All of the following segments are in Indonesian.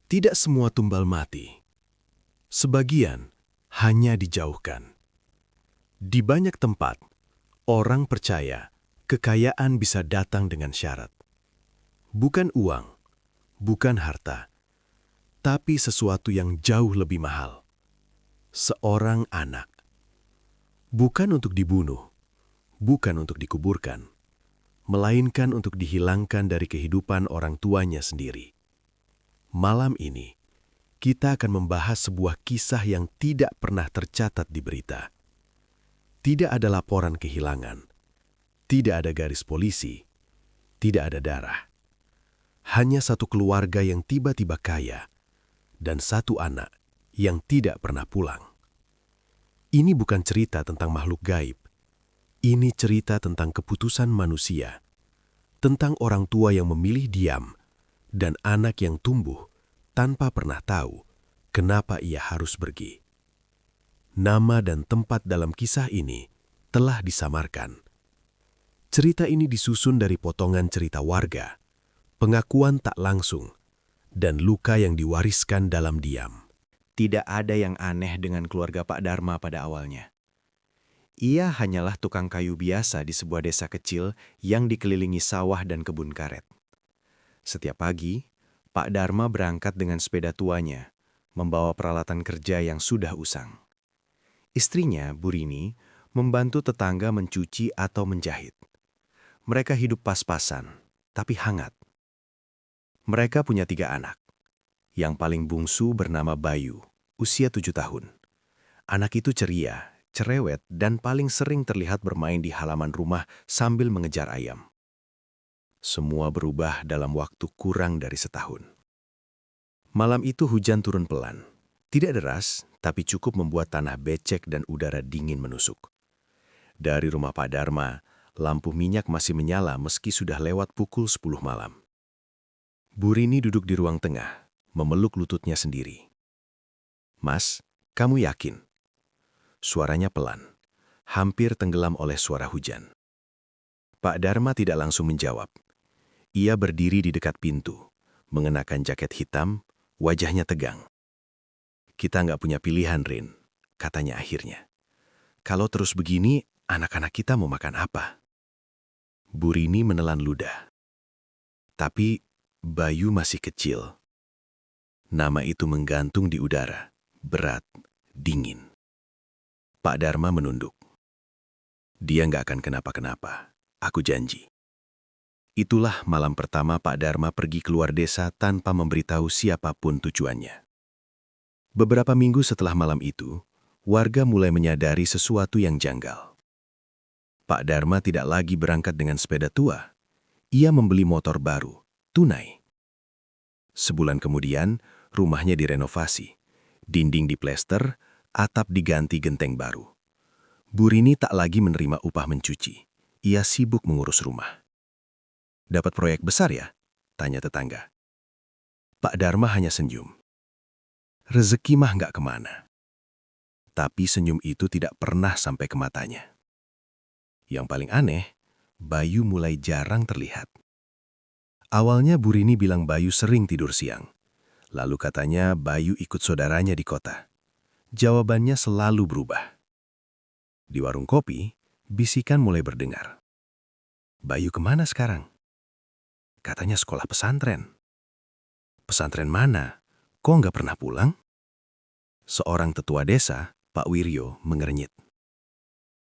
Tidak semua tumbal mati. Sebagian hanya dijauhkan. Di banyak tempat, orang percaya kekayaan bisa datang dengan syarat. Bukan uang, bukan harta, tapi sesuatu yang jauh lebih mahal. Seorang anak. Bukan untuk dibunuh, bukan untuk dikuburkan, melainkan untuk dihilangkan dari kehidupan orang tuanya sendiri. Malam ini, kita akan membahas sebuah kisah yang tidak pernah tercatat di berita. Tidak ada laporan kehilangan, tidak ada garis polisi, tidak ada darah. Hanya satu keluarga yang tiba-tiba kaya, dan satu anak yang tidak pernah pulang. Ini bukan cerita tentang makhluk gaib. Ini cerita tentang keputusan manusia, tentang orang tua yang memilih diam, dan anak yang tumbuh tanpa pernah tahu kenapa ia harus pergi. Nama dan tempat dalam kisah ini telah disamarkan. Cerita ini disusun dari potongan cerita warga, pengakuan tak langsung, dan luka yang diwariskan dalam diam. Tidak ada yang aneh dengan keluarga Pak Dharma pada awalnya. Ia hanyalah tukang kayu biasa di sebuah desa kecil yang dikelilingi sawah dan kebun karet. Setiap pagi, Pak Dharma berangkat dengan sepeda tuanya, membawa peralatan kerja yang sudah usang. Istrinya, Bu Rini, membantu tetangga mencuci atau menjahit. Mereka hidup pas-pasan, tapi hangat. Mereka punya 3 anak. Yang paling bungsu bernama Bayu, usia 7 tahun. Anak itu ceria, cerewet, dan paling sering terlihat bermain di halaman rumah sambil mengejar ayam. Semua berubah dalam waktu kurang dari setahun. Malam itu hujan turun pelan. Tidak deras, tapi cukup membuat tanah becek dan udara dingin menusuk. Dari rumah Pak Dharma, lampu minyak masih menyala meski sudah lewat pukul 10 malam. Bu Rini duduk di ruang tengah, memeluk lututnya sendiri. "Mas, kamu yakin?" Suaranya pelan, hampir tenggelam oleh suara hujan. Pak Dharma tidak langsung menjawab. Ia berdiri di dekat pintu, mengenakan jaket hitam, wajahnya tegang. "Kita nggak punya pilihan, Rin," katanya akhirnya. "Kalau terus begini, anak-anak kita mau makan apa?" Bu Rini menelan ludah. Tapi Bayu masih kecil. Nama itu menggantung di udara, berat, dingin. Pak Dharma menunduk. "Dia nggak akan kenapa-kenapa, aku janji." Itulah malam pertama Pak Dharma pergi keluar desa tanpa memberitahu siapapun tujuannya. Beberapa minggu setelah malam itu, warga mulai menyadari sesuatu yang janggal. Pak Dharma tidak lagi berangkat dengan sepeda tua. Ia membeli motor baru, tunai. Sebulan kemudian, rumahnya direnovasi. Dinding diplester, atap diganti genteng baru. Bu Rini tak lagi menerima upah mencuci. Ia sibuk mengurus rumah. "Dapat proyek besar ya?" tanya tetangga. Pak Dharma hanya senyum. Rezeki mah nggak kemana. Tapi senyum itu tidak pernah sampai ke matanya. Yang paling aneh, Bayu mulai jarang terlihat. Awalnya Bu Rini bilang Bayu sering tidur siang. Lalu katanya Bayu ikut saudaranya di kota. Jawabannya selalu berubah. Di warung kopi, bisikan mulai berdengar. "Bayu kemana sekarang?" "Katanya sekolah pesantren." "Pesantren mana? Kok nggak pernah pulang?" Seorang tetua desa, Pak Wiryo, mengernyit.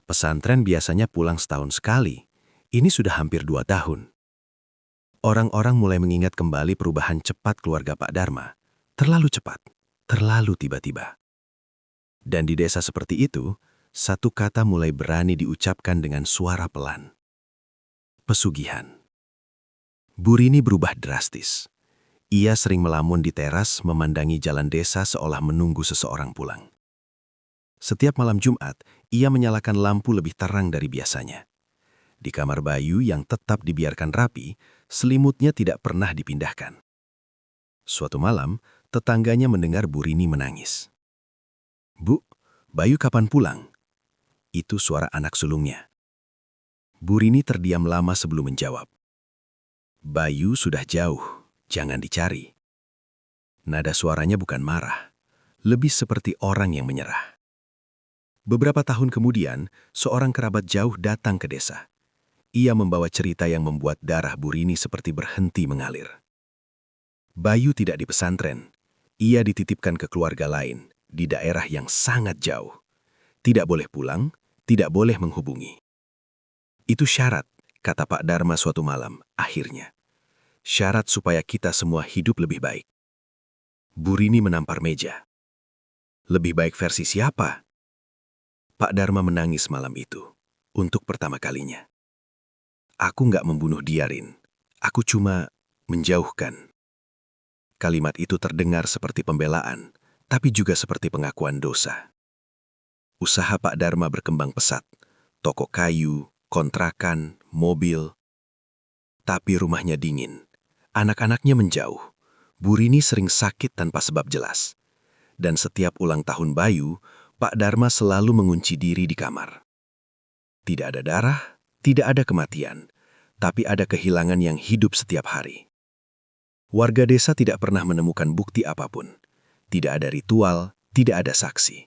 "Pesantren biasanya pulang setahun sekali. Ini sudah hampir 2 tahun." Orang-orang mulai mengingat kembali perubahan cepat keluarga Pak Dharma. Terlalu cepat, terlalu tiba-tiba. Dan di desa seperti itu, satu kata mulai berani diucapkan dengan suara pelan. Pesugihan. Bu Rini berubah drastis. Ia sering melamun di teras memandangi jalan desa seolah menunggu seseorang pulang. Setiap malam Jumat, ia menyalakan lampu lebih terang dari biasanya. Di kamar Bayu yang tetap dibiarkan rapi, selimutnya tidak pernah dipindahkan. Suatu malam, tetangganya mendengar Bu Rini menangis. "Bu, Bayu kapan pulang?" Itu suara anak sulungnya. Bu Rini terdiam lama sebelum menjawab. "Bayu sudah jauh, jangan dicari." Nada suaranya bukan marah, lebih seperti orang yang menyerah. Beberapa tahun kemudian, seorang kerabat jauh datang ke desa. Ia membawa cerita yang membuat darah Bu Rini seperti berhenti mengalir. Bayu tidak di pesantren. Ia dititipkan ke keluarga lain, di daerah yang sangat jauh. Tidak boleh pulang, tidak boleh menghubungi. Itu syarat, kata Pak Dharma suatu malam, akhirnya. Syarat supaya kita semua hidup lebih baik. Bu Rini menampar meja. Lebih baik versi siapa? Pak Dharma menangis malam itu, untuk pertama kalinya. Aku nggak membunuh dia, Rin. Aku cuma menjauhkan. Kalimat itu terdengar seperti pembelaan, tapi juga seperti pengakuan dosa. Usaha Pak Dharma berkembang pesat. Toko kayu, kontrakan, mobil. Tapi rumahnya dingin. Anak-anaknya menjauh. Bu Rini sering sakit tanpa sebab jelas. Dan setiap ulang tahun Bayu, Pak Dharma selalu mengunci diri di kamar. Tidak ada darah, tidak ada kematian, tapi ada kehilangan yang hidup setiap hari. Warga desa tidak pernah menemukan bukti apapun. Tidak ada ritual, tidak ada saksi.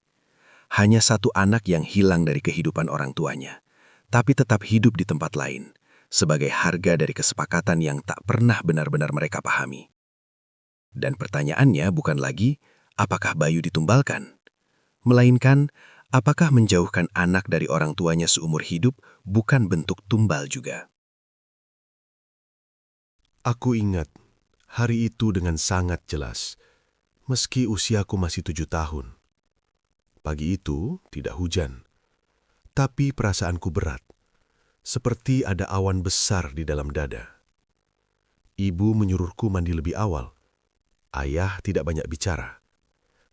Hanya satu anak yang hilang dari kehidupan orang tuanya, tapi tetap hidup di tempat lain, sebagai harga dari kesepakatan yang tak pernah benar-benar mereka pahami. Dan pertanyaannya bukan lagi, apakah Bayu ditumbalkan? Melainkan, apakah menjauhkan anak dari orang tuanya seumur hidup bukan bentuk tumbal juga? Aku ingat hari itu dengan sangat jelas, meski usiaku masih 7 tahun. Pagi itu tidak hujan, tapi perasaanku berat, seperti ada awan besar di dalam dada. Ibu menyuruhku mandi lebih awal. Ayah tidak banyak bicara.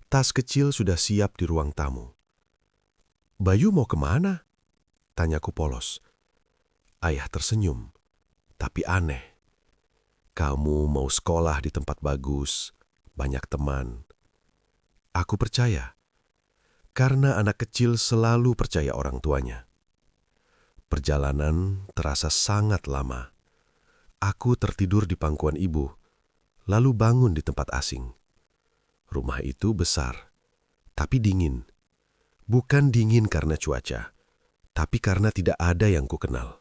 Tas kecil sudah siap di ruang tamu. "Bayu mau kemana?" tanyaku polos. Ayah tersenyum, tapi aneh. "Kamu mau sekolah di tempat bagus, banyak teman." Aku percaya, karena anak kecil selalu percaya orang tuanya. Perjalanan terasa sangat lama. Aku tertidur di pangkuan ibu, lalu bangun di tempat asing. Rumah itu besar, tapi dingin. Bukan dingin karena cuaca, tapi karena tidak ada yang kukenal.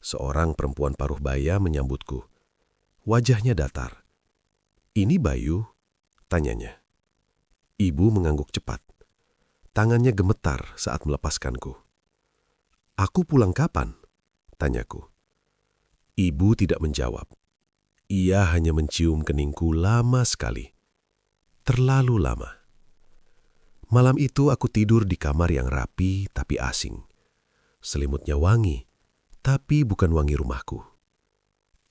Seorang perempuan paruh baya menyambutku. Wajahnya datar. "Ini Bayu?" tanyanya. Ibu mengangguk cepat. Tangannya gemetar saat melepaskanku. "Aku pulang kapan?" tanyaku. Ibu tidak menjawab. Ia hanya mencium keningku lama sekali. Terlalu lama. Malam itu aku tidur di kamar yang rapi tapi asing. Selimutnya wangi, tapi bukan wangi rumahku.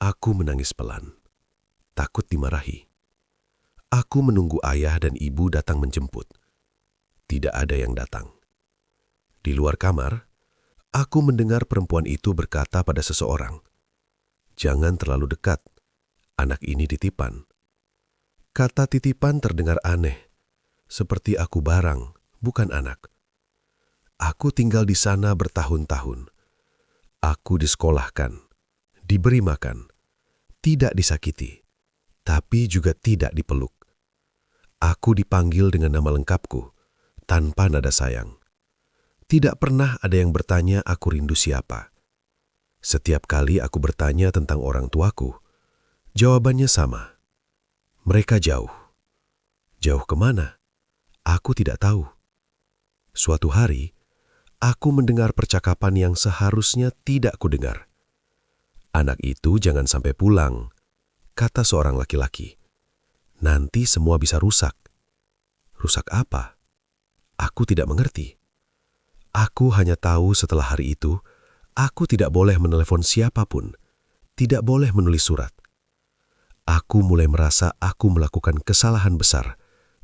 Aku menangis pelan, takut dimarahi. Aku menunggu ayah dan ibu datang menjemput. Tidak ada yang datang. Di luar kamar, aku mendengar perempuan itu berkata pada seseorang, "Jangan terlalu dekat, anak ini titipan." Kata titipan terdengar aneh, seperti aku barang, bukan anak. Aku tinggal di sana bertahun-tahun. Aku disekolahkan, diberi makan, tidak disakiti, tapi juga tidak dipeluk. Aku dipanggil dengan nama lengkapku, tanpa nada sayang. Tidak pernah ada yang bertanya aku rindu siapa. Setiap kali aku bertanya tentang orang tuaku, jawabannya sama. Mereka jauh. Jauh kemana? Aku tidak tahu. Suatu hari, aku mendengar percakapan yang seharusnya tidak kudengar. "Anak itu jangan sampai pulang," kata seorang laki-laki. "Nanti semua bisa rusak." Rusak apa? Aku tidak mengerti. Aku hanya tahu setelah hari itu, aku tidak boleh menelepon siapapun, tidak boleh menulis surat. Aku mulai merasa aku melakukan kesalahan besar,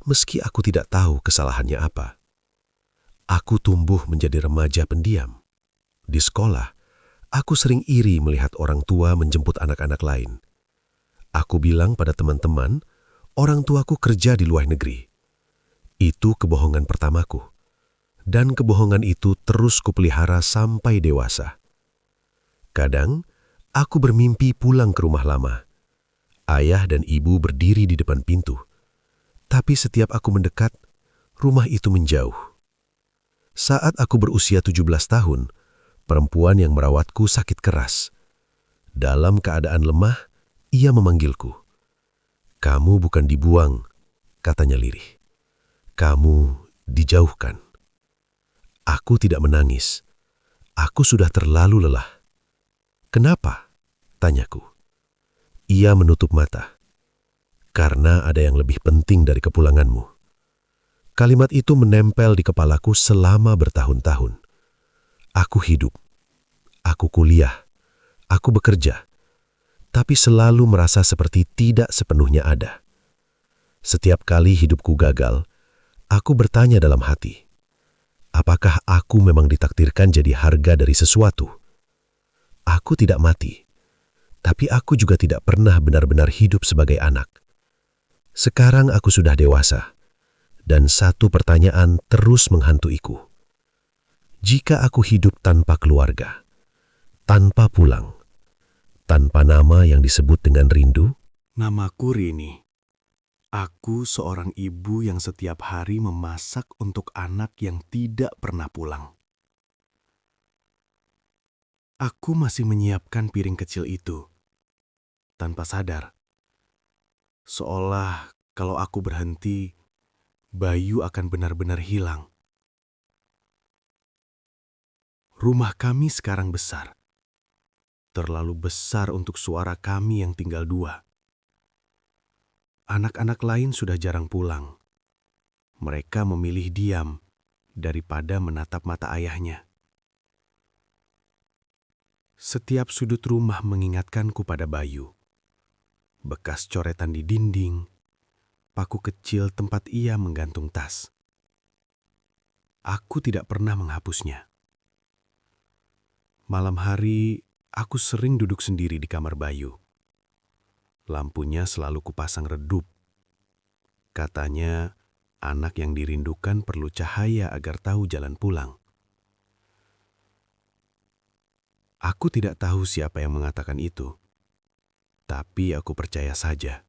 meski aku tidak tahu kesalahannya apa. Aku tumbuh menjadi remaja pendiam. Di sekolah, aku sering iri melihat orang tua menjemput anak-anak lain. Aku bilang pada teman-teman, orang tuaku kerja di luar negeri. Itu kebohongan pertamaku. Dan kebohongan itu terus kupelihara sampai dewasa. Kadang, aku bermimpi pulang ke rumah lama. Ayah dan ibu berdiri di depan pintu. Tapi setiap aku mendekat, rumah itu menjauh. Saat aku berusia 17 tahun, perempuan yang merawatku sakit keras. Dalam keadaan lemah, ia memanggilku. "Kamu bukan dibuang," katanya lirih. "Kamu dijauhkan." Aku tidak menangis. Aku sudah terlalu lelah. "Kenapa?" tanyaku. Ia menutup mata. "Karena ada yang lebih penting dari kepulanganmu." Kalimat itu menempel di kepalaku selama bertahun-tahun. Aku hidup. Aku kuliah. Aku bekerja. Tapi selalu merasa seperti tidak sepenuhnya ada. Setiap kali hidupku gagal, aku bertanya dalam hati, apakah aku memang ditakdirkan jadi harga dari sesuatu? Aku tidak mati, tapi aku juga tidak pernah benar-benar hidup sebagai anak. Sekarang aku sudah dewasa, dan satu pertanyaan terus menghantuiku. Jika aku hidup tanpa keluarga, tanpa pulang, tanpa nama yang disebut dengan rindu, Namaku Rini. Aku seorang ibu yang setiap hari memasak untuk anak yang tidak pernah pulang. Aku masih menyiapkan piring kecil itu, tanpa sadar. Seolah kalau aku berhenti, Bayu akan benar-benar hilang. Rumah kami sekarang besar. Terlalu besar untuk suara kami yang tinggal dua. Anak-anak lain sudah jarang pulang. Mereka memilih diam daripada menatap mata ayahnya. Setiap sudut rumah mengingatkanku pada Bayu. Bekas coretan di dinding, paku kecil tempat ia menggantung tas. Aku tidak pernah menghapusnya. Malam hari, aku sering duduk sendiri di kamar Bayu. Lampunya selalu kupasang redup. Katanya, anak yang dirindukan perlu cahaya agar tahu jalan pulang. Aku tidak tahu siapa yang mengatakan itu, tapi aku percaya saja.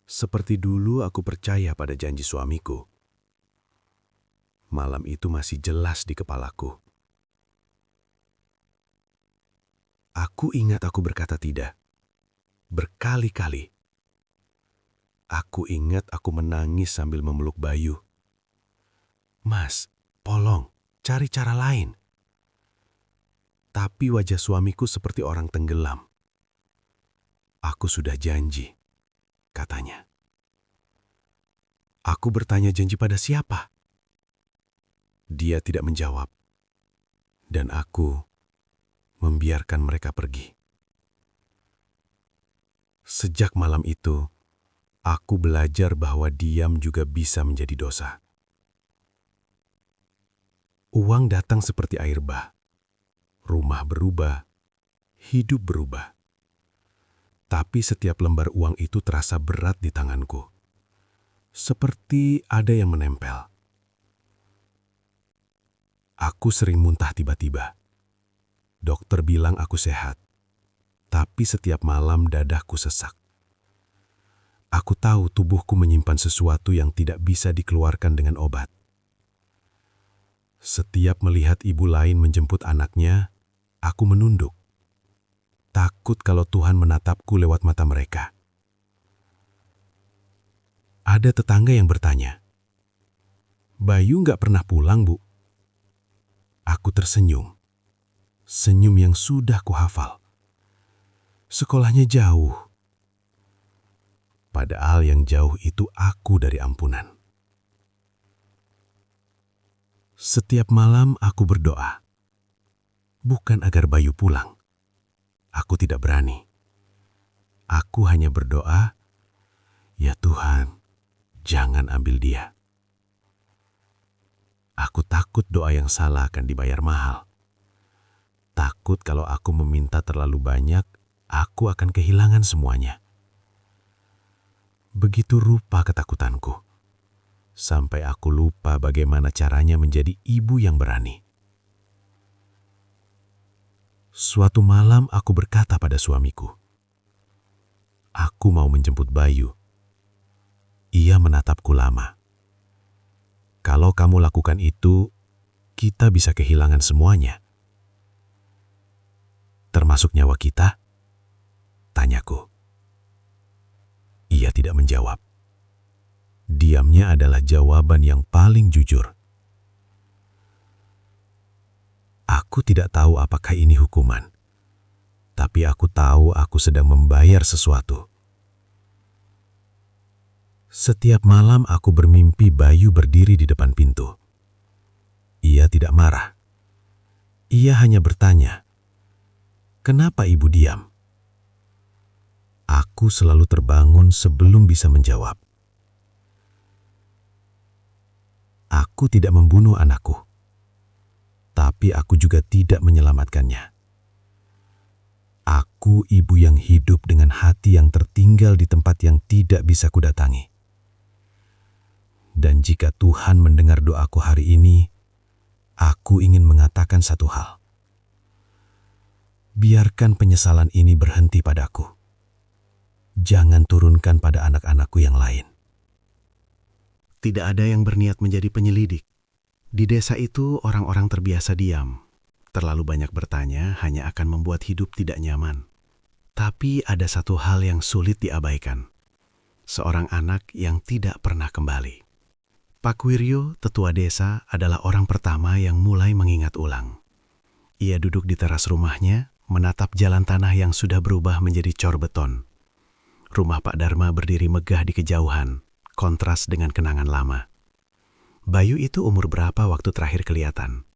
Seperti dulu aku percaya pada janji suamiku. Malam itu masih jelas di kepalaku. Aku ingat aku berkata tidak. Berkali-kali. Aku ingat aku menangis sambil memeluk Bayu. "Mas, tolong, cari cara lain." Tapi wajah suamiku seperti orang tenggelam. "Aku sudah janji," katanya. Aku bertanya janji pada siapa? Dia tidak menjawab. Dan aku membiarkan mereka pergi. Sejak malam itu, aku belajar bahwa diam juga bisa menjadi dosa. Uang datang seperti air bah. Rumah berubah, hidup berubah. Tapi setiap lembar uang itu terasa berat di tanganku. Seperti ada yang menempel. Aku sering muntah tiba-tiba. Dokter bilang aku sehat. Tapi setiap malam dadaku sesak. Aku tahu tubuhku menyimpan sesuatu yang tidak bisa dikeluarkan dengan obat. Setiap melihat ibu lain menjemput anaknya, aku menunduk. Takut kalau Tuhan menatapku lewat mata mereka. Ada tetangga yang bertanya, "Bayu nggak pernah pulang, Bu?" Aku tersenyum. Senyum yang sudah kuhafal. Sekolahnya jauh. Padahal yang jauh itu aku dari ampunan. Setiap malam aku berdoa. Bukan agar Bayu pulang. Aku tidak berani. Aku hanya berdoa, "Ya Tuhan, jangan ambil dia." Aku takut doa yang salah akan dibayar mahal. Takut kalau aku meminta terlalu banyak, aku akan kehilangan semuanya. Begitu rupa ketakutanku. Sampai aku lupa bagaimana caranya menjadi ibu yang berani. Suatu malam aku berkata pada suamiku, "Aku mau menjemput Bayu." Ia menatapku lama. Kalau kamu lakukan itu, kita bisa kehilangan semuanya. Termasuk nyawa kita? Tanyaku. Ia tidak menjawab. Diamnya adalah jawaban yang paling jujur. Aku tidak tahu apakah ini hukuman, tapi aku tahu aku sedang membayar sesuatu. Setiap malam aku bermimpi Bayu berdiri di depan pintu. Ia tidak marah. Ia hanya bertanya, "Kenapa ibu diam?" Aku selalu terbangun sebelum bisa menjawab. Aku tidak membunuh anakku, tapi aku juga tidak menyelamatkannya. Aku ibu yang hidup dengan hati yang tertinggal di tempat yang tidak bisa kudatangi. Dan jika Tuhan mendengar doaku hari ini, aku ingin mengatakan satu hal. Biarkan penyesalan ini berhenti padaku. Jangan turunkan pada anak-anakku yang lain. Tidak ada yang berniat menjadi penyelidik. Di desa itu orang-orang terbiasa diam. Terlalu banyak bertanya hanya akan membuat hidup tidak nyaman. Tapi ada satu hal yang sulit diabaikan. Seorang anak yang tidak pernah kembali. Pak Wiryo, tetua desa, adalah orang pertama yang mulai mengingat ulang. Ia duduk di teras rumahnya, menatap jalan tanah yang sudah berubah menjadi cor beton. Rumah Pak Dharma berdiri megah di kejauhan, kontras dengan kenangan lama. Bayu itu umur berapa waktu terakhir kelihatan?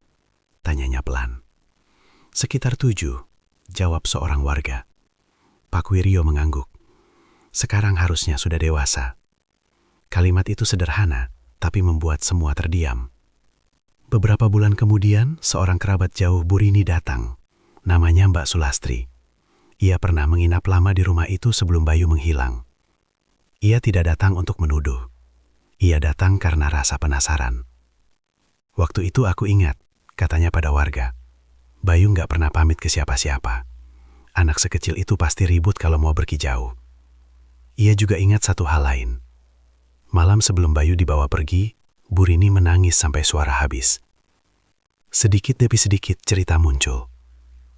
Tanyanya pelan. Sekitar 7, jawab seorang warga. Pak Wiryo mengangguk. Sekarang harusnya sudah dewasa. Kalimat itu sederhana, tapi membuat semua terdiam. Beberapa bulan kemudian, seorang kerabat jauh Burini datang. Namanya Mbak Sulastri. Ia pernah menginap lama di rumah itu sebelum Bayu menghilang. Ia tidak datang untuk menuduh. Ia datang karena rasa penasaran. Waktu itu aku ingat, katanya pada warga. Bayu nggak pernah pamit ke siapa-siapa. Anak sekecil itu pasti ribut kalau mau pergi jauh. Ia juga ingat satu hal lain. Malam sebelum Bayu dibawa pergi, Burini menangis sampai suara habis. Sedikit demi sedikit cerita muncul.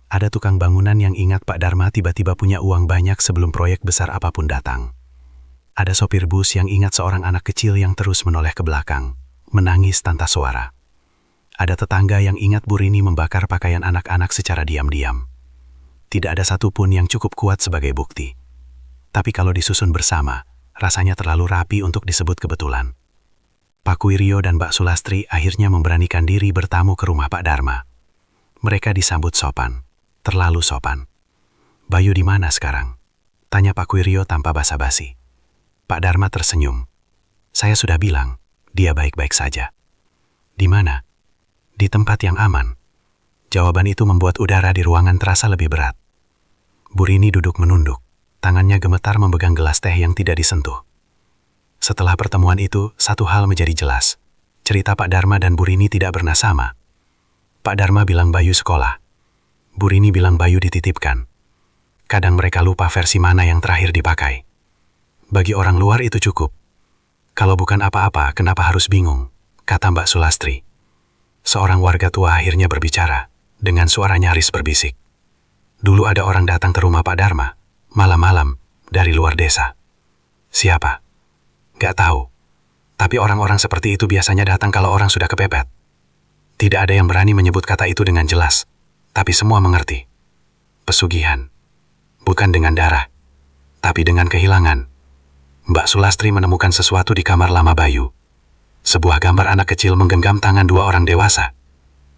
Ada tukang bangunan yang ingat Pak Dharma tiba-tiba punya uang banyak sebelum proyek besar apapun datang. Ada sopir bus yang ingat seorang anak kecil yang terus menoleh ke belakang, menangis tanpa suara. Ada tetangga yang ingat Burini membakar pakaian anak-anak secara diam-diam. Tidak ada satupun yang cukup kuat sebagai bukti. Tapi kalau disusun bersama, rasanya terlalu rapi untuk disebut kebetulan. Pak Wiryo dan Mbak Sulastri akhirnya memberanikan diri bertamu ke rumah Pak Dharma. Mereka disambut sopan, terlalu sopan. "Bayu di mana sekarang?" tanya Pak Wiryo tanpa basa-basi. Pak Dharma tersenyum. "Saya sudah bilang, dia baik-baik saja." "Di mana?" "Di tempat yang aman." Jawaban itu membuat udara di ruangan terasa lebih berat. Burini duduk menunduk. Tangannya gemetar memegang gelas teh yang tidak disentuh. Setelah pertemuan itu, satu hal menjadi jelas. Cerita Pak Dharma dan Burini tidak pernah sama. Pak Dharma bilang Bayu sekolah. Burini bilang Bayu dititipkan. Kadang mereka lupa versi mana yang terakhir dipakai. Bagi orang luar itu cukup. Kalau bukan apa-apa, kenapa harus bingung? Kata Mbak Sulastri. Seorang warga tua akhirnya berbicara, dengan suara nyaris berbisik. Dulu ada orang datang ke rumah Pak Dharma. Malam-malam, dari luar desa. Siapa? Gak tahu. Tapi orang-orang seperti itu biasanya datang kalau orang sudah kepepet. Tidak ada yang berani menyebut kata itu dengan jelas, tapi semua mengerti. Pesugihan. Bukan dengan darah, tapi dengan kehilangan. Mbak Sulastri menemukan sesuatu di kamar lama Bayu. Sebuah gambar anak kecil menggenggam tangan dua orang dewasa.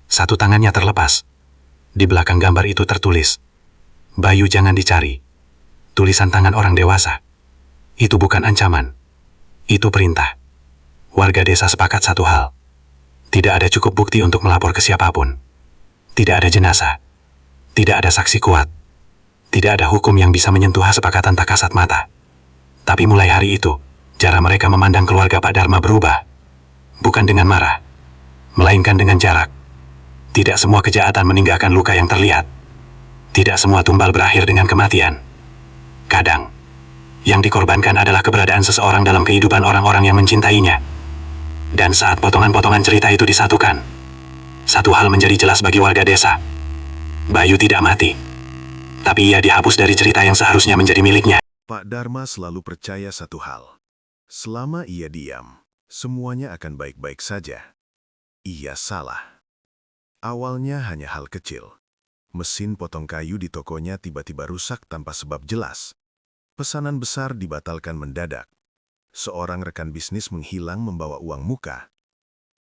Satu tangannya terlepas. Di belakang gambar itu tertulis, "Bayu jangan dicari." Tulisan tangan orang dewasa. Itu bukan ancaman. Itu perintah. Warga desa sepakat satu hal. Tidak ada cukup bukti untuk melapor ke siapapun. Tidak ada jenazah. Tidak ada saksi kuat. Tidak ada hukum yang bisa menyentuh kesepakatan tak kasat mata. Tapi mulai hari itu, cara mereka memandang keluarga Pak Dharma berubah. Bukan dengan marah, melainkan dengan jarak. Tidak semua kejahatan meninggalkan luka yang terlihat. Tidak semua tumbal berakhir dengan kematian. Kadang, Yang dikorbankan adalah keberadaan seseorang dalam kehidupan orang-orang yang mencintainya. Dan saat potongan-potongan cerita itu disatukan, satu hal menjadi jelas bagi warga desa. Bayu tidak mati, tapi ia dihapus dari cerita yang seharusnya menjadi miliknya. Pak Dharma selalu percaya satu hal. Selama ia diam, semuanya akan baik-baik saja. Ia salah. Awalnya hanya hal kecil. Mesin potong kayu di tokonya tiba-tiba rusak tanpa sebab jelas. Pesanan besar dibatalkan mendadak. Seorang rekan bisnis menghilang membawa uang muka.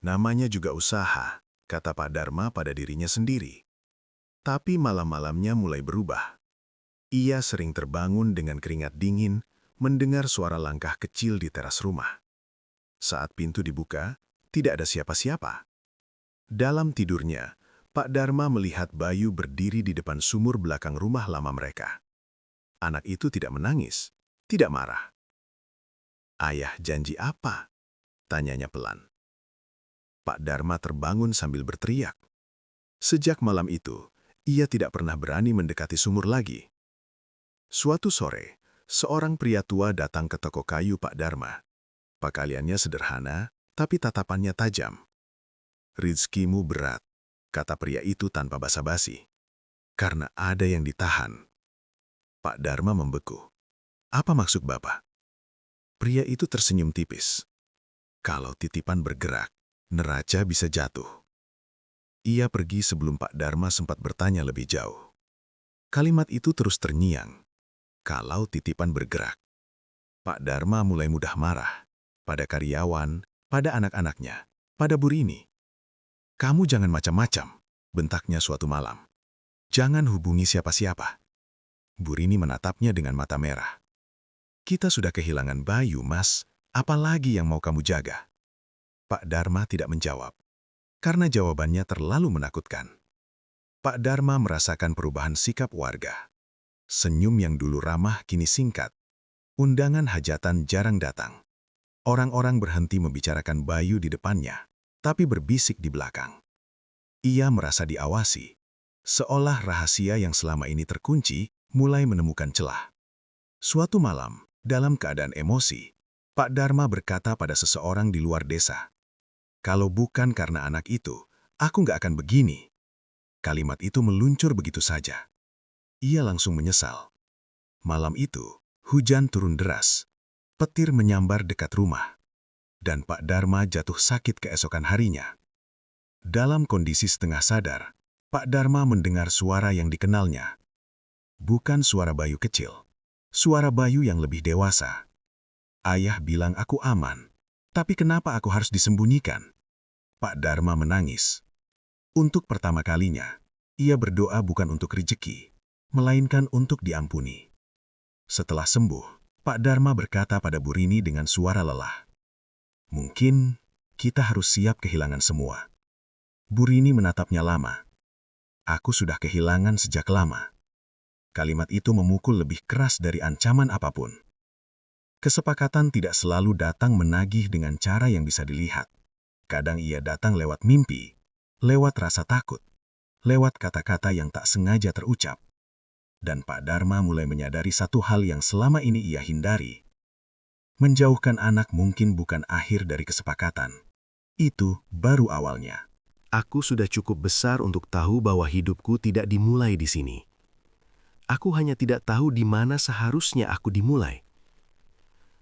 Namanya juga usaha, kata Pak Dharma pada dirinya sendiri. Tapi malam-malamnya mulai berubah. Ia sering terbangun dengan keringat dingin, mendengar suara langkah kecil di teras rumah. Saat pintu dibuka, tidak ada siapa-siapa. Dalam tidurnya, Pak Dharma melihat Bayu berdiri di depan sumur belakang rumah lama mereka. Anak itu tidak menangis, tidak marah. "Ayah janji apa?" tanyanya pelan. Pak Dharma terbangun sambil berteriak. Sejak malam itu, ia tidak pernah berani mendekati sumur lagi. Suatu sore, seorang pria tua datang ke toko kayu Pak Dharma. Pakaiannya sederhana, tapi tatapannya tajam. "Rizkimu berat," kata pria itu tanpa basa-basi. "Karena ada yang ditahan." Pak Dharma membeku. "Apa maksud Bapak?" Pria itu tersenyum tipis. "Kalau titipan bergerak, neraca bisa jatuh." Ia pergi sebelum Pak Dharma sempat bertanya lebih jauh. Kalimat itu terus terngiang. Kalau titipan bergerak. Pak Dharma mulai mudah marah. Pada karyawan, pada anak-anaknya, pada Bu Rini. "Kamu jangan macam-macam," bentaknya suatu malam. "Jangan hubungi siapa-siapa." Bu Rini menatapnya dengan mata merah. "Kita sudah kehilangan Bayu, Mas. Apalagi yang mau kamu jaga?" Pak Dharma tidak menjawab. Karena jawabannya terlalu menakutkan. Pak Dharma merasakan perubahan sikap warga. Senyum yang dulu ramah kini singkat. Undangan hajatan jarang datang. Orang-orang berhenti membicarakan Bayu di depannya, tapi berbisik di belakang. Ia merasa diawasi, seolah rahasia yang selama ini terkunci mulai menemukan celah. Suatu malam, dalam keadaan emosi, Pak Dharma berkata pada seseorang di luar desa, "Kalau bukan karena anak itu, aku nggak akan begini." Kalimat itu meluncur begitu saja. Ia langsung menyesal. Malam itu, hujan turun deras. Petir menyambar dekat rumah. Dan Pak Dharma jatuh sakit keesokan harinya. Dalam kondisi setengah sadar, Pak Dharma mendengar suara yang dikenalnya. Bukan suara Bayu kecil. Suara Bayu yang lebih dewasa. "Ayah bilang aku aman. Tapi kenapa aku harus disembunyikan?" Pak Dharma menangis. Untuk pertama kalinya, ia berdoa bukan untuk rezeki, melainkan untuk diampuni. Setelah sembuh, Pak Dharma berkata pada Bu Rini dengan suara lelah, "Mungkin kita harus siap kehilangan semua." Bu Rini menatapnya lama. "Aku sudah kehilangan sejak lama." Kalimat itu memukul lebih keras dari ancaman apapun. Kesepakatan tidak selalu datang menagih dengan cara yang bisa dilihat. Kadang ia datang lewat mimpi, lewat rasa takut, lewat kata-kata yang tak sengaja terucap. Dan Pak Dharma mulai menyadari satu hal yang selama ini ia hindari. Menjauhkan anak mungkin bukan akhir dari kesepakatan. Itu baru awalnya. Aku sudah cukup besar untuk tahu bahwa hidupku tidak dimulai di sini. Aku hanya tidak tahu di mana seharusnya aku dimulai.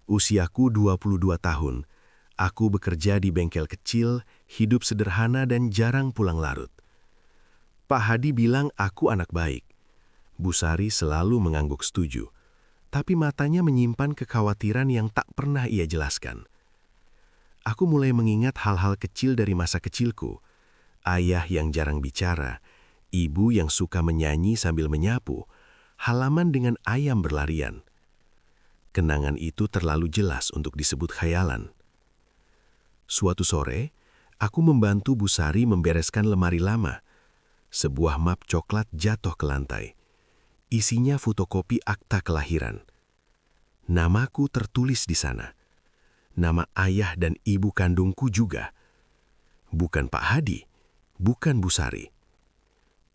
Usiaku 22 tahun. Aku bekerja di bengkel kecil, hidup sederhana dan jarang pulang larut. Pak Hadi bilang aku anak baik. Bu Sari selalu mengangguk setuju, tapi matanya menyimpan kekhawatiran yang tak pernah ia jelaskan. Aku mulai mengingat hal-hal kecil dari masa kecilku. Ayah yang jarang bicara, ibu yang suka menyanyi sambil menyapu, halaman dengan ayam berlarian. Kenangan itu terlalu jelas untuk disebut khayalan. Suatu sore, aku membantu Bu Sari membereskan lemari lama. Sebuah map coklat jatuh ke lantai. Isinya fotokopi akta kelahiran. Namaku tertulis di sana. Nama ayah dan ibu kandungku juga. Bukan Pak Hadi, bukan Bu Sari.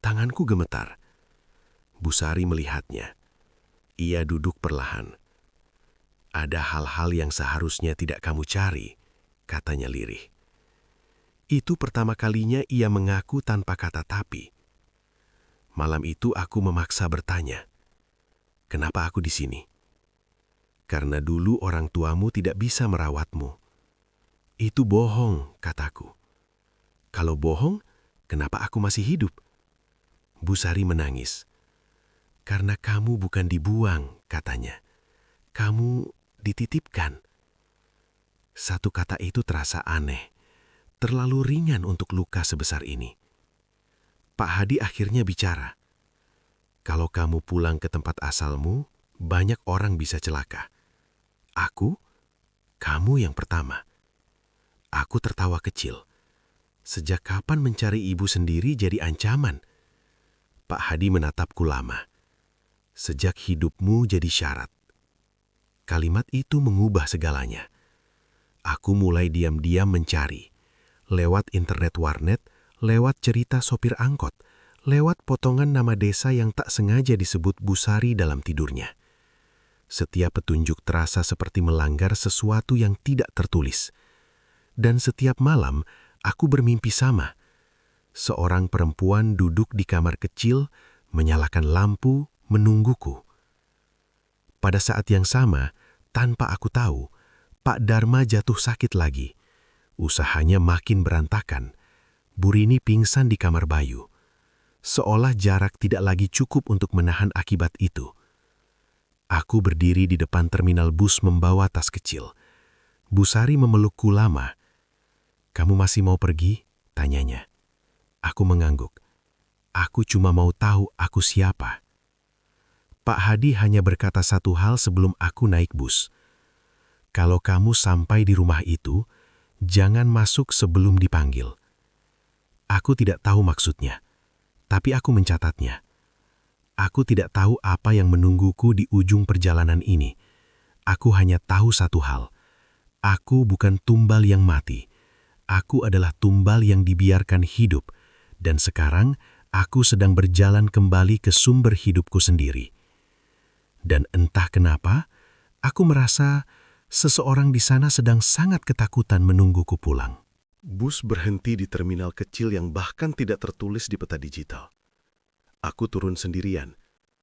Tanganku gemetar. Bu Sari melihatnya. Ia duduk perlahan. Ada hal-hal yang seharusnya tidak kamu cari, katanya lirih. Itu pertama kalinya ia mengaku tanpa kata tapi. Malam itu aku memaksa bertanya, kenapa aku di sini? Karena dulu orang tuamu tidak bisa merawatmu. Itu bohong, kataku. Kalau bohong, kenapa aku masih hidup? Busari menangis. Karena kamu bukan dibuang, katanya. Kamu dititipkan. Satu kata itu terasa aneh, terlalu ringan untuk luka sebesar ini. Pak Hadi akhirnya bicara. Kalau kamu pulang ke tempat asalmu, banyak orang bisa celaka. Aku? Kamu yang pertama. Aku tertawa kecil. Sejak kapan mencari ibu sendiri jadi ancaman? Pak Hadi menatapku lama. Sejak hidupmu jadi syarat. Kalimat itu mengubah segalanya. Aku mulai diam-diam mencari. Lewat internet warnet, lewat cerita sopir angkot, lewat potongan nama desa yang tak sengaja disebut Busari dalam tidurnya. Setiap petunjuk terasa seperti melanggar sesuatu yang tidak tertulis. Dan setiap malam, aku bermimpi sama. Seorang perempuan duduk di kamar kecil, menyalakan lampu, menungguku. Pada saat yang sama, tanpa aku tahu, Pak Dharma jatuh sakit lagi. Usahanya makin berantakan. Burini pingsan di kamar Bayu. Seolah jarak tidak lagi cukup untuk menahan akibat itu. Aku berdiri di depan terminal bus membawa tas kecil. Busari memelukku lama. Kamu masih mau pergi? Tanyanya. Aku mengangguk. Aku cuma mau tahu aku siapa. Pak Hadi hanya berkata satu hal sebelum aku naik bus. Kalau kamu sampai di rumah itu, jangan masuk sebelum dipanggil. Aku tidak tahu maksudnya, tapi aku mencatatnya. Aku tidak tahu apa yang menungguku di ujung perjalanan ini. Aku hanya tahu satu hal. Aku bukan tumbal yang mati. Aku adalah tumbal yang dibiarkan hidup. Dan sekarang, aku sedang berjalan kembali ke sumber hidupku sendiri. Dan entah kenapa, aku merasa seseorang di sana sedang sangat ketakutan menungguku pulang. Bus berhenti di terminal kecil yang bahkan tidak tertulis di peta digital. Aku turun sendirian,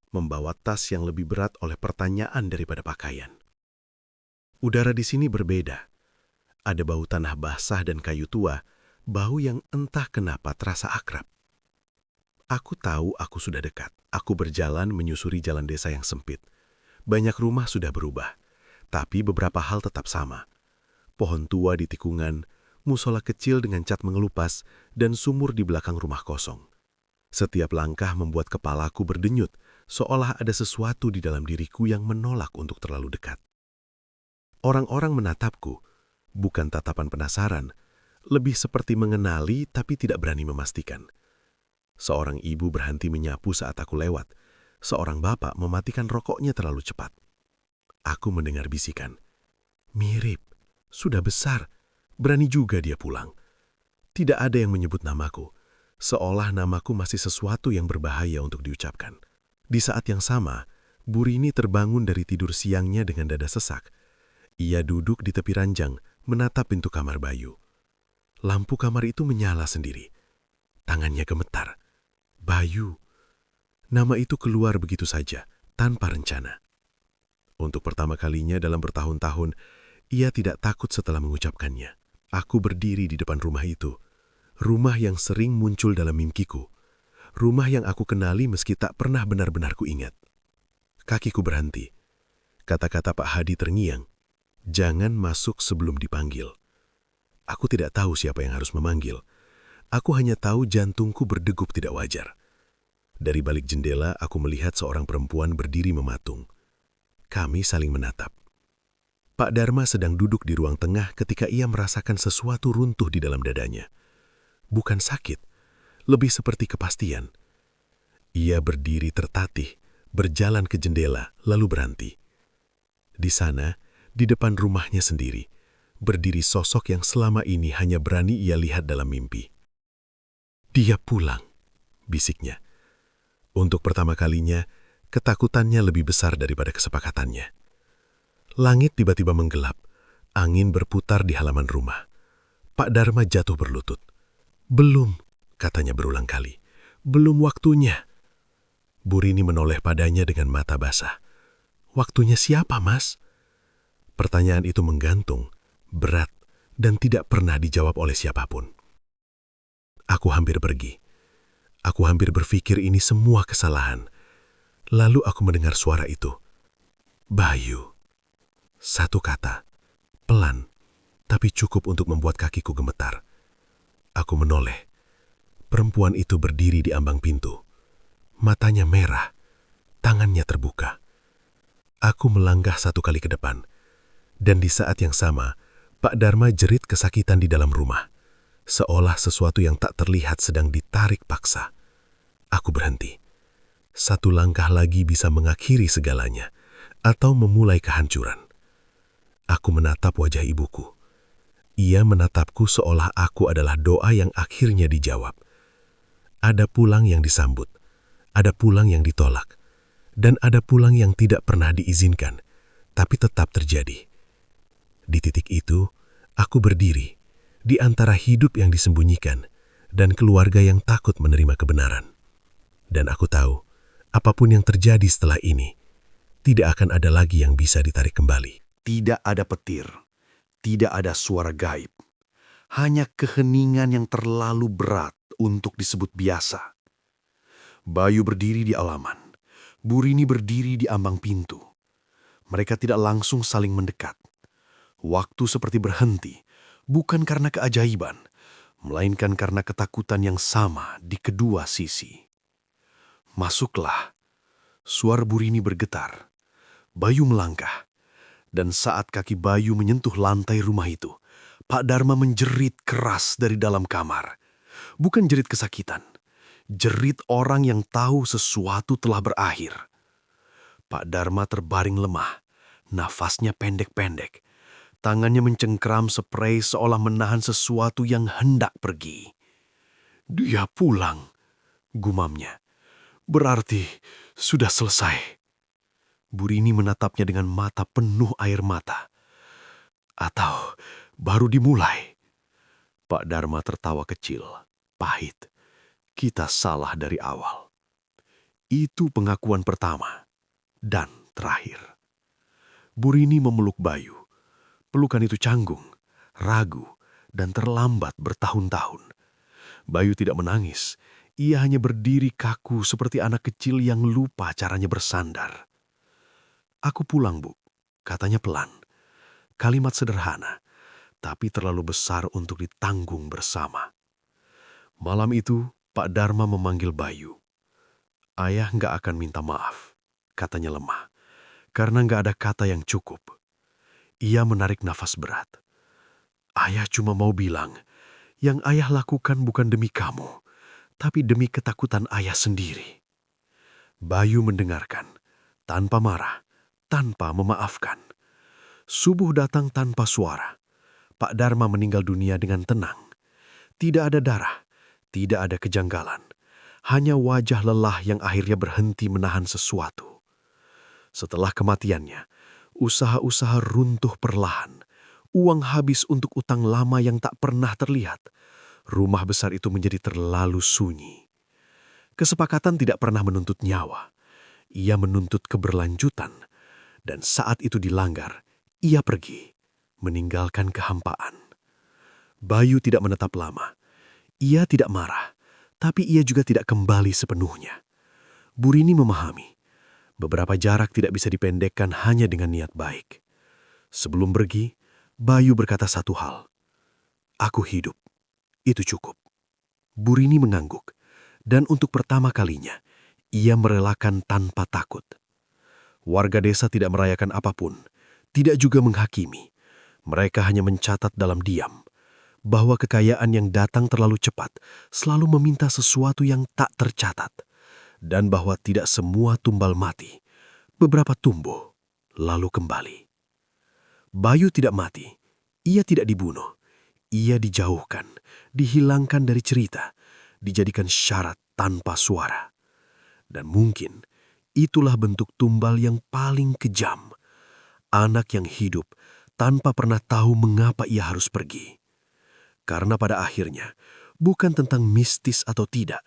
membawa tas yang lebih berat oleh pertanyaan daripada pakaian. Udara di sini berbeda. Ada bau tanah basah dan kayu tua, bau yang entah kenapa terasa akrab. Aku tahu aku sudah dekat. Aku berjalan menyusuri jalan desa yang sempit. Banyak rumah sudah berubah. Tapi beberapa hal tetap sama. Pohon tua di tikungan, musola kecil dengan cat mengelupas, dan sumur di belakang rumah kosong. Setiap langkah membuat kepalaku berdenyut, seolah ada sesuatu di dalam diriku yang menolak untuk terlalu dekat. Orang-orang menatapku, bukan tatapan penasaran, lebih seperti mengenali tapi tidak berani memastikan. Seorang ibu berhenti menyapu saat aku lewat. Seorang bapak mematikan rokoknya terlalu cepat. Aku mendengar bisikan. Mirip, sudah besar, berani juga dia pulang. Tidak ada yang menyebut namaku, seolah namaku masih sesuatu yang berbahaya untuk diucapkan. Di saat yang sama, Burini terbangun dari tidur siangnya dengan dada sesak. Ia duduk di tepi ranjang, menatap pintu kamar Bayu. Lampu kamar itu menyala sendiri. Tangannya gemetar. Bayu. Nama itu keluar begitu saja, tanpa rencana. Untuk pertama kalinya dalam bertahun-tahun, ia tidak takut setelah mengucapkannya. Aku berdiri di depan rumah itu. Rumah yang sering muncul dalam mimpiku. Rumah yang aku kenali meski tak pernah benar-benar kuingat. Kakiku berhenti. Kata-kata Pak Hadi terngiang. Jangan masuk sebelum dipanggil. Aku tidak tahu siapa yang harus memanggil. Aku hanya tahu jantungku berdegup tidak wajar. Dari balik jendela, aku melihat seorang perempuan berdiri mematung. Kami saling menatap. Pak Dharma sedang duduk di ruang tengah ketika ia merasakan sesuatu runtuh di dalam dadanya. Bukan sakit, lebih seperti kepastian. Ia berdiri tertatih, berjalan ke jendela, lalu berhenti. Di sana, di depan rumahnya sendiri, berdiri sosok yang selama ini hanya berani ia lihat dalam mimpi. Dia pulang, bisiknya. Untuk pertama kalinya, ketakutannya lebih besar daripada kesepakatannya. Langit tiba-tiba menggelap, angin berputar di halaman rumah. Pak Dharma jatuh berlutut. "Belum," katanya berulang kali. "Belum waktunya." Bu Rini menoleh padanya dengan mata basah. "Waktunya siapa, Mas?" Pertanyaan itu menggantung, berat, dan tidak pernah dijawab oleh siapapun. Aku hampir pergi. Aku hampir berpikir ini semua kesalahan. Lalu aku mendengar suara itu. "Bayu." Satu kata, pelan, tapi cukup untuk membuat kakiku gemetar. Aku menoleh. Perempuan itu berdiri di ambang pintu. Matanya merah, tangannya terbuka. Aku melangkah satu kali ke depan. Dan di saat yang sama, Pak Dharma jerit kesakitan di dalam rumah. Seolah sesuatu yang tak terlihat sedang ditarik paksa. Aku berhenti. Satu langkah lagi bisa mengakhiri segalanya, atau memulai kehancuran. Aku menatap wajah ibuku. Ia menatapku seolah aku adalah doa yang akhirnya dijawab. Ada pulang yang disambut, ada pulang yang ditolak, dan ada pulang yang tidak pernah diizinkan, tapi tetap terjadi. Di titik itu, aku berdiri, di antara hidup yang disembunyikan, dan keluarga yang takut menerima kebenaran. Dan aku tahu, apapun yang terjadi setelah ini, tidak akan ada lagi yang bisa ditarik kembali. Tidak ada petir, tidak ada suara gaib. Hanya keheningan yang terlalu berat untuk disebut biasa. Bayu berdiri di halaman. Bu Rini berdiri di ambang pintu. Mereka tidak langsung saling mendekat. Waktu seperti berhenti, bukan karena keajaiban, melainkan karena ketakutan yang sama di kedua sisi. "Masuklah." Suara Bu Rini bergetar. Bayu melangkah. Dan saat kaki Bayu menyentuh lantai rumah itu, Pak Dharma menjerit keras dari dalam kamar. Bukan jerit kesakitan, jerit orang yang tahu sesuatu telah berakhir. Pak Dharma terbaring lemah, nafasnya pendek-pendek. Tangannya mencengkram sprei seolah menahan sesuatu yang hendak pergi. "Dia pulang," gumamnya. "Berarti sudah selesai." Bu Rini menatapnya dengan mata penuh air mata. "Atau baru dimulai?" Pak Dharma tertawa kecil, pahit. "Kita salah dari awal." Itu pengakuan pertama dan terakhir. Bu Rini memeluk Bayu. Pelukan itu canggung, ragu, dan terlambat bertahun-tahun. Bayu tidak menangis. Ia hanya berdiri kaku seperti anak kecil yang lupa caranya bersandar. "Aku pulang, Bu," katanya pelan. Kalimat sederhana, tapi terlalu besar untuk ditanggung bersama. Malam itu, Pak Dharma memanggil Bayu. "Ayah nggak akan minta maaf," katanya lemah, "karena nggak ada kata yang cukup." Ia menarik nafas berat. "Ayah cuma mau bilang, yang ayah lakukan bukan demi kamu, tapi demi ketakutan ayah sendiri." Bayu mendengarkan, tanpa marah, tanpa memaafkan. Subuh datang tanpa suara. Pak Dharma meninggal dunia dengan tenang. Tidak ada darah, tidak ada kejanggalan. Hanya wajah lelah yang akhirnya berhenti menahan sesuatu. Setelah kematiannya, usaha-usaha runtuh perlahan. Uang habis untuk utang lama yang tak pernah terlihat. Rumah besar itu menjadi terlalu sunyi. Kesepakatan tidak pernah menuntut nyawa. Ia menuntut keberlanjutan. Dan saat itu dilanggar, ia pergi, meninggalkan kehampaan. Bayu tidak menetap lama. Ia tidak marah, tapi ia juga tidak kembali sepenuhnya. Bu Rini memahami. Beberapa jarak tidak bisa dipendekkan hanya dengan niat baik. Sebelum pergi, Bayu berkata satu hal. "Aku hidup. Itu cukup." Bu Rini mengangguk, dan untuk pertama kalinya, ia merelakan tanpa takut. Warga desa tidak merayakan apapun, tidak juga menghakimi. Mereka hanya mencatat dalam diam, bahwa kekayaan yang datang terlalu cepat selalu meminta sesuatu yang tak tercatat. Dan bahwa tidak semua tumbal mati, beberapa tumbuh, lalu kembali. Bayu tidak mati, ia tidak dibunuh, ia dijauhkan, dihilangkan dari cerita, dijadikan syarat tanpa suara. Dan mungkin itulah bentuk tumbal yang paling kejam. anak yang hidup tanpa pernah tahu mengapa ia harus pergi. Karena pada akhirnya, bukan tentang mistis atau tidak,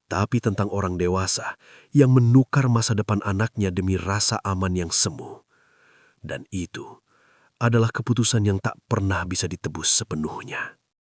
tapi tentang orang dewasa yang menukar masa depan anaknya demi rasa aman yang semu. Dan itu adalah keputusan yang tak pernah bisa ditebus sepenuhnya.